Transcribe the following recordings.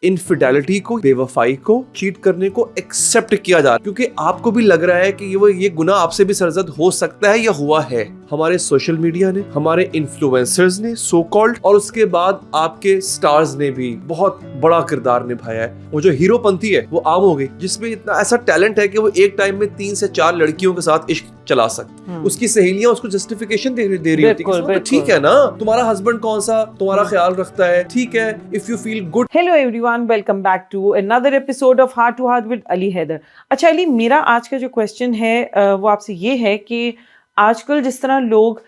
Infidelity को, बेवफाई को, चीट करने को एक्सेप्ट किया जा रहा है क्योंकि आपको भी लग रहा है कि ये गुनाह आपसे भी सरजद हो सकता है या हुआ है। हमारे सोशल मीडिया ने, हमारे इन्फ्लुएंसर्स ने सो कॉल्ड, और उसके बाद आपके स्टार्स ने भी बहुत बड़ा किरदार निभाया है। वो जो हीरोपंथी है वो आम हो गई, जिसमें इतना ऐसा टैलेंट है कि वो एक टाइम में 3 से 4 लड़कियों के साथ इश्क चला सकते। उसकी सहेलियां उसको जस्टिफिकेशन दे रही होती है, ठीक है ना, तुम्हारा हस्बैंड कौन सा तुम्हारा ख्याल रखता है, ठीक है, if you feel good. Hello everyone, welcome back to another episode of heart to heart with Ali Haider. अच्छा अली, मेरा आज का जो क्वेश्चन है वो आपसे ये है कि आजकल जिस तरह लोग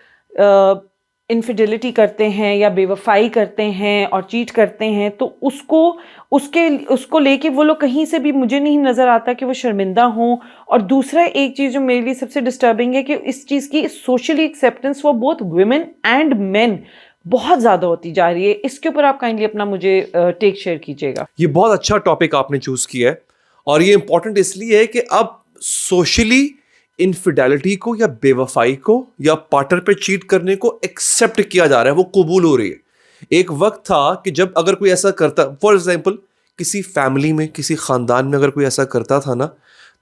इनफिडेलिटी करते हैं या बेवफाई करते हैं और चीट करते हैं, तो उसको लेके वो लोग कहीं से भी मुझे नहीं नज़र आता कि वो शर्मिंदा हों। और दूसरा एक चीज़ जो मेरे लिए सबसे डिस्टर्बिंग है कि इस चीज़ की socially acceptance for both women and main बहुत ज़्यादा होती जा रही है। इसके ऊपर आप काइंडली अपना मुझे टेक शेयर कीजिएगा। ये बहुत अच्छा टॉपिक आपने चूज किया है और ये इंपॉर्टेंट इसलिए है कि अब सोशली इनफिडेलिटी को या बेवफाई को या पार्टनर पे चीट करने को एक्सेप्ट किया जा रहा है, वो कबूल हो रही है। एक वक्त था कि जब अगर कोई ऐसा करता, फॉर एग्जाम्पल किसी फैमिली में, किसी खानदान में अगर कोई ऐसा करता था ना,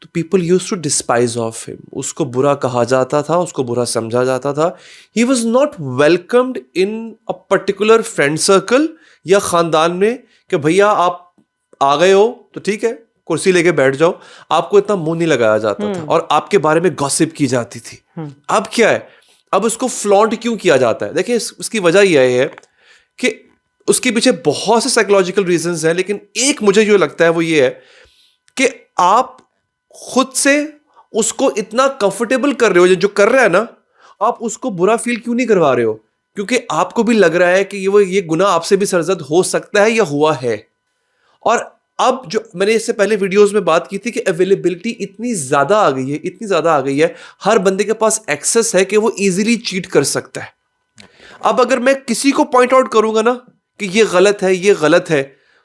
तो people use to despise of him, उसको बुरा कहा जाता था, उसको बुरा समझा जाता था। He was not welcomed in a particular friend circle या खानदान में कि भैया आप आ गए हो तो ठीक है, कुर्सी लेके बैठ जाओ। आपको इतना मुंह नहीं लगाया जाता था और आपके बारे में गॉसिप की जाती थी। अब क्या है, अब उसको फ्लॉन्ट क्यों किया जाता है? देखिए उसकी वजह यह है कि उसके पीछे बहुत से साइकोलॉजिकल रीजंस हैं, लेकिन एक मुझे जो लगता है वो ये है कि आप खुद से उसको इतना कंफर्टेबल कर रहे हो, जो कर रहा है ना, आप उसको बुरा फील क्यों नहीं करवा रहे हो? क्योंकि आपको भी लग रहा है कि ये गुनाह आपसे भी सरजद हो सकता है या हुआ है। और अब जो मैंने इससे पहले वीडियोस में बात की थी कि अवेलेबिलिटी इतनी ज्यादा आ गई है, इतनी ज्यादा आ गई है, हर बंदे के पास एक्सेस है कि वो इजीली चीट कर सकता है। अब अगर मैं किसी को पॉइंट आउट करूंगा ना कि ये गलत है, ये गलत है,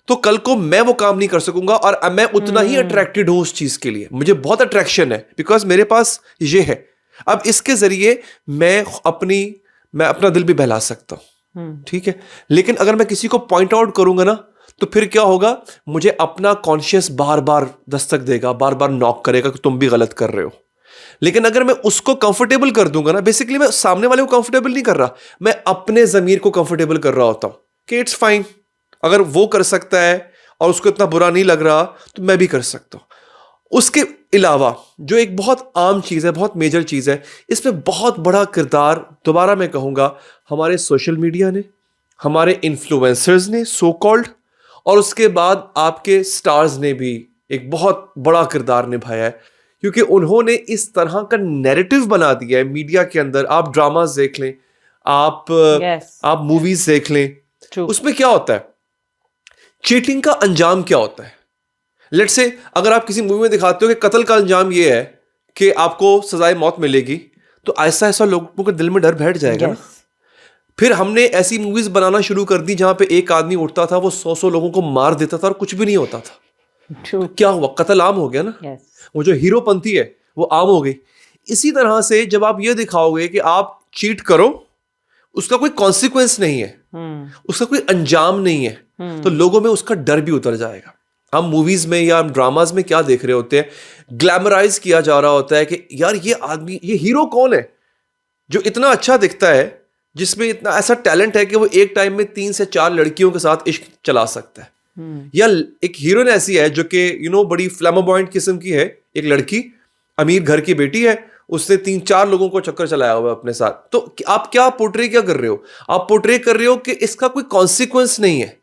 तो कल को मैं वो काम नहीं कर सकूंगा और मैं उतना ही अट्रैक्टेड हूं उस चीज के लिए। मुझे बहुत अट्रैक्शन है बिकॉज मेरे पास ये है। अब इसके जरिए मैं अपना दिल भी बहला सकता हूं, ठीक है। लेकिन अगर मैं किसी को पॉइंट आउट करूंगा ना, तो फिर क्या होगा, मुझे अपना कॉन्शियस बार बार दस्तक देगा, बार बार नॉक करेगा कि तुम भी गलत कर रहे हो। लेकिन अगर मैं उसको कंफर्टेबल कर दूंगा ना, बेसिकली मैं सामने वाले को कंफर्टेबल नहीं कर रहा, मैं अपने जमीर को कंफर्टेबल कर रहा होता हूं कि इट्स फाइन, अगर वो कर सकता है और उसको इतना बुरा नहीं लग रहा तो मैं भी कर सकता हूं। उसके अलावा जो एक बहुत आम चीज है, बहुत मेजर चीज है, इसमें बहुत बड़ा किरदार, दोबारा मैं कहूंगा, हमारे सोशल मीडिया ने, हमारे इन्फ्लुएंसर्स ने सो कॉल्ड, और उसके बाद आपके स्टार्स ने भी एक बहुत बड़ा किरदार निभाया है, क्योंकि उन्होंने इस तरह का नैरेटिव बना दिया है मीडिया के अंदर। आप ड्रामास देख लें, आप मूवीज देख लें, उसमें क्या होता है, चीटिंग का अंजाम क्या होता है। लेट्स से अगर आप किसी मूवी में दिखाते हो कि कत्ल का अंजाम ये है कि आपको सजाए मौत मिलेगी, तो ऐसा ऐसा लोगों के दिल में डर बैठ जाएगा ना। फिर हमने ऐसी मूवीज बनाना शुरू कर दी जहां पे एक आदमी उठता था, वो 100 लोगों को मार देता था और कुछ भी नहीं होता था। तो क्या हुआ, कत्ल आम हो गया ना। वो जो हीरोपंथी है वो आम हो गई। इसी तरह से जब आप ये दिखाओगे कि आप चीट करो, उसका कोई कॉन्सिक्वेंस नहीं है, उसका कोई अंजाम नहीं है, तो लोगों में उसका डर भी उतर जाएगा। हम मूवीज में या ड्रामाज में क्या देख रहे होते हैं, ग्लैमराइज किया जा रहा होता है कि यार ये आदमी, ये हीरो कौन है जो इतना अच्छा दिखता है, जिसमें इतना ऐसा टैलेंट है कि वो एक टाइम में 3 से 4 लड़कियों के साथ इश्क चला सकता है। या एक हीरोइन ऐसी है जो कि बड़ी फ्लैमाबॉयंट किस्म की है, एक लड़की, अमीर घर की बेटी है, उसने 3-4 लोगों को चक्कर चलाया हुआ है अपने साथ। तो आप क्या पोर्ट्रे क्या कर रहे हो, आप पोर्ट्रे कर रहे हो कि इसका कोई कॉन्सिक्वेंस नहीं है।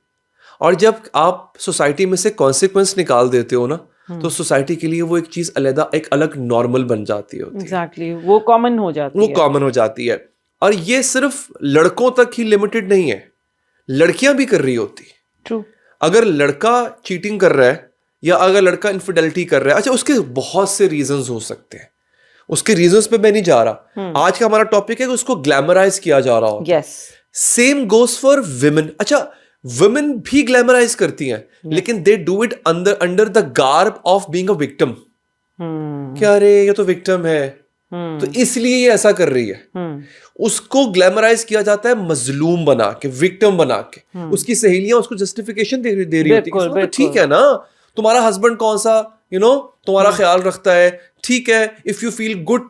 और जब आप सोसाइटी में से कॉन्सिक्वेंस निकाल देते हो ना, तो सोसाइटी के लिए वो एक चीज अलग, एक अलग नॉर्मल बन जाती है। एग्जैक्टली, वो कॉमन हो जाती है। और ये सिर्फ लड़कों तक ही लिमिटेड नहीं है, लड़कियां भी कर रही होती। ट्रू। अगर लड़का चीटिंग कर रहा है या अगर लड़का इनफिडेलिटी कर रहा है, अच्छा उसके बहुत से रीजंस हो सकते हैं, उसके रीजंस पे मैं नहीं जा रहा। आज का हमारा टॉपिक है कि उसको ग्लैमराइज किया जा रहा हो। Same goes for women. अच्छा, विमेन भी ग्लैमराइज करती हैं, लेकिन they do it under the garb of being a victim. क्या रे, ये तो विक्टिम है, तो इसलिए ये ऐसा कर रही है। उसको ग्लैमराइज किया जाता है मजलूम बना के, विक्टिम बना के। उसकी सहेलियां उसको जस्टिफिकेशन दे रही होती है, तो ठीक है ना, तुम्हारा हस्बैंड कौन सा तुम्हारा ख्याल रखता है, ठीक है, if you feel good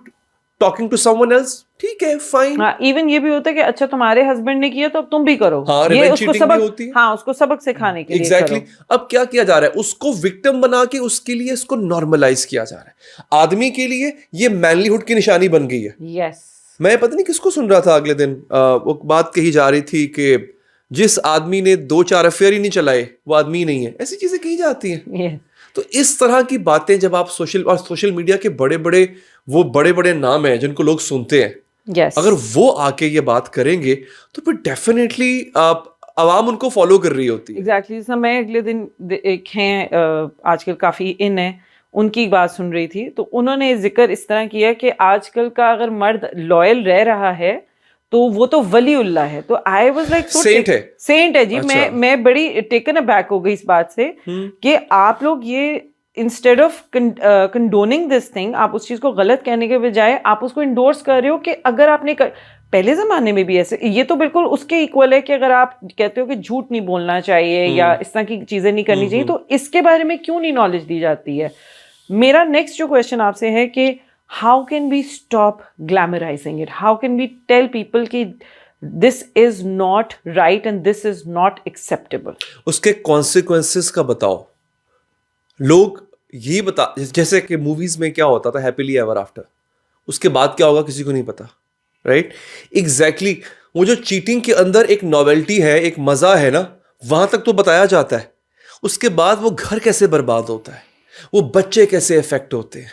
talking to someone else, ठीक है, फाइन। इवन ये भी होता है कि अच्छा तुम्हारे हस्बैंड ने किया तो अब तुम भी करो। ये उसको सबक होती है। उसको सबक सिखाने के लिए एग्जैक्टली। अब क्या किया जा रहा है, उसको विक्टिम बना के उसके लिए इसको नॉर्मलाइज किया जा रहा है। आदमी के लिए ये मैनलीहुड की निशानी बन गई है। यस। मैं पता नहीं किसको सुन रहा था अगले दिन, वो बात कही जा रही थी कि जिस आदमी ने 2-4 अफेयर ही नहीं चलाए वो आदमी नहीं है, ऐसी चीजें कही जाती हैं। तो इस तरह की बातें जब आप सोशल मीडिया के बड़े बड़े नाम हैं जिनको लोग सुनते हैं, yes. अगर वो आके ये बात करेंगे तो फिर डेफिनेटली आवाम उनको फॉलो कर रही होती है। एग्जैक्टली। मैं अगले दिन एक हैं आजकल काफी इन है, उनकी बात सुन रही थी, तो उन्होंने जिक्र इस तरह किया कि आजकल का अगर मर्द लॉयल रह रहा है तो वो तो वलीउल्लाह है। तो आई वाज लाइक सेंट है जी। अच्छा। मैं बड़ी टेकन अबैक हो गई इस बात से कि आप लोग ये इंस्टेड ऑफ कंडोनिंग दिस थिंग, आप उस चीज को गलत कहने के बजाय आप उसको इंडोर्स कर रहे हो कि अगर आपने पहले जमाने में भी ऐसे, ये तो बिल्कुल उसके इक्वल है कि अगर आप कहते हो कि झूठ नहीं बोलना चाहिए या इस तरह की चीजें नहीं करनी चाहिए, तो इसके बारे में क्यों नहीं नॉलेज दी जाती है। मेरा नेक्स्ट जो क्वेश्चन आपसे है कि how can we stop glamorizing it? How can we tell people कि this is not right and this is not acceptable? उसके consequences का बताओ। लोग ये बता, जैसे कि मूवीज में क्या होता था, हैप्पीली एवर आफ्टर, उसके बाद क्या होगा किसी को नहीं पता, राइट? एग्जैक्टली। वो जो चीटिंग के अंदर एक नॉवेल्टी है, एक मजा है ना, वहां तक तो बताया जाता है। उसके बाद वो घर कैसे बर्बाद होता है, वो बच्चे कैसे इफेक्ट होते हैं,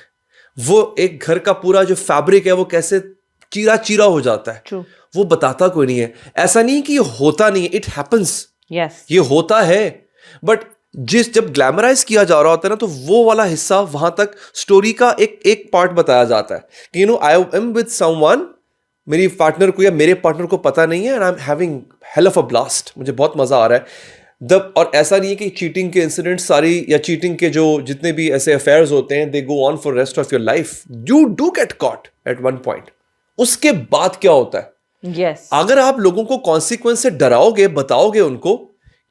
वो एक घर का पूरा जो फैब्रिक है वो कैसे चीरा चीरा हो जाता है। True. वो बताता कोई नहीं है। ऐसा नहीं कि ये होता नहीं है, इट हैपन्स। yes. ये होता है, बट जब ग्लैमराइज किया जा रहा होता है ना, तो वो वाला हिस्सा वहां तक स्टोरी का एक पार्ट बताया जाता है कि आई एम विद समवन, मेरी पार्टनर को या मेरे पार्टनर को पता नहीं है, and I am having hell of a blast, मुझे बहुत मजा आ रहा है। और ऐसा नहीं है कि चीटिंग के इंसिडेंट सारी या चीटिंग के जो जितने भी ऐसे अफेयर्स होते हैं they go on for rest of your life, you do get caught at one point. उसके बाद क्या होता है? yes. अगर आप लोगों को कॉन्सिक्वेंस से डराओगे, बताओगे उनको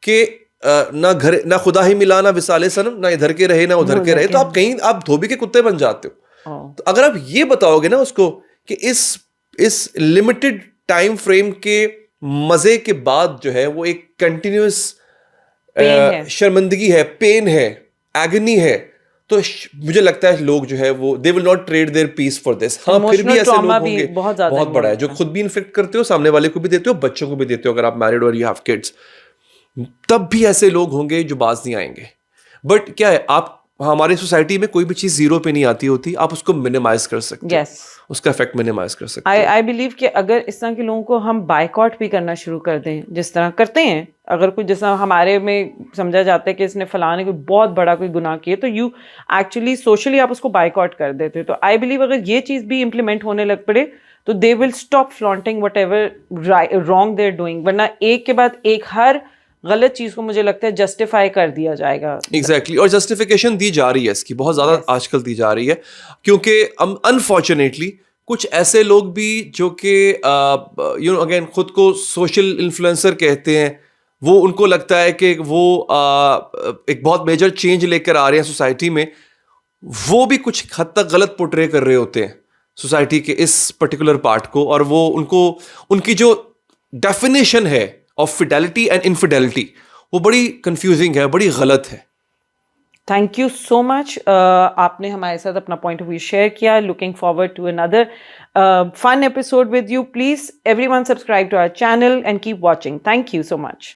कि ना खुदा ही मिला ना विसाले सनम, ना इधर के रहे ना उधर के रहे, तो आप धोबी के कुत्ते बन जाते हो। तो अगर आप ये बताओगे ना उसको कि इस लिमिटेड टाइम फ्रेम के मजे के बाद जो है वो एक कंटिन्यूस शर्मिंदगी है, पेन है, एगनी है, तो मुझे लगता है लोग जो है वो they will not trade their peace for this. हाँ, फिर भी ऐसे लोग होंगे बहुत बड़ा है जो खुद भी इन्फेक्ट करते हो, सामने वाले को भी देते हो, बच्चों को भी देते हो। अगर आप मैरिड और यू हैव किड्स, तब भी ऐसे लोग होंगे जो बाज नहीं आएंगे। बट क्या है, आप हमारी सोसाइटी में कोई भी चीज जीरो पे नहीं आती होती, आप उसको मिनिमाइज कर सकते yes. उसका इफेक्ट मिनिमाइज कर सकते हैं। आई बिलीव कि अगर इस तरह के लोगों को हम बायकॉट भी करना शुरू कर दें, जिस तरह करते हैं, अगर कोई जैसा हमारे में समझा जाता है कि इसने फलाने कोई बहुत बड़ा कोई गुनाह किया, तो यू एक्चुअली सोशली आप उसको बायकॉट कर देते हो। तो आई बिलीव अगर ये चीज़ भी इम्प्लीमेंट होने लग पड़े तो they will stop flaunting whatever wrong they are doing, वरना एक के बाद एक हर गलत चीज को मुझे लगता है जस्टिफाई कर दिया जाएगा। एग्जैक्टली। और जस्टिफिकेशन दी जा रही है इसकी, बहुत ज्यादा आजकल दी जा रही है, क्योंकि अनफॉर्चुनेटली कुछ ऐसे लोग भी जो कि अगेन खुद को सोशल इन्फ्लुएंसर कहते हैं, वो उनको लगता है कि वो एक बहुत मेजर चेंज लेकर आ रहे हैं सोसाइटी में, वो भी कुछ हद तक गलत पोर्ट्रे कर रहे होते हैं सोसाइटी के इस पर्टिकुलर पार्ट को, और वो उनकी जो डेफिनेशन है ऑफ फिडेलिटी एंड इनफिडेलिटी वो बड़ी कंफ्यूजिंग है, बड़ी गलत है। थैंक यू सो मच, आपने हमारे साथ अपना पॉइंट ऑफ व्यू शेयर किया। Looking forward to another fun episode with you. Please everyone subscribe to our channel and keep watching. Thank you so much.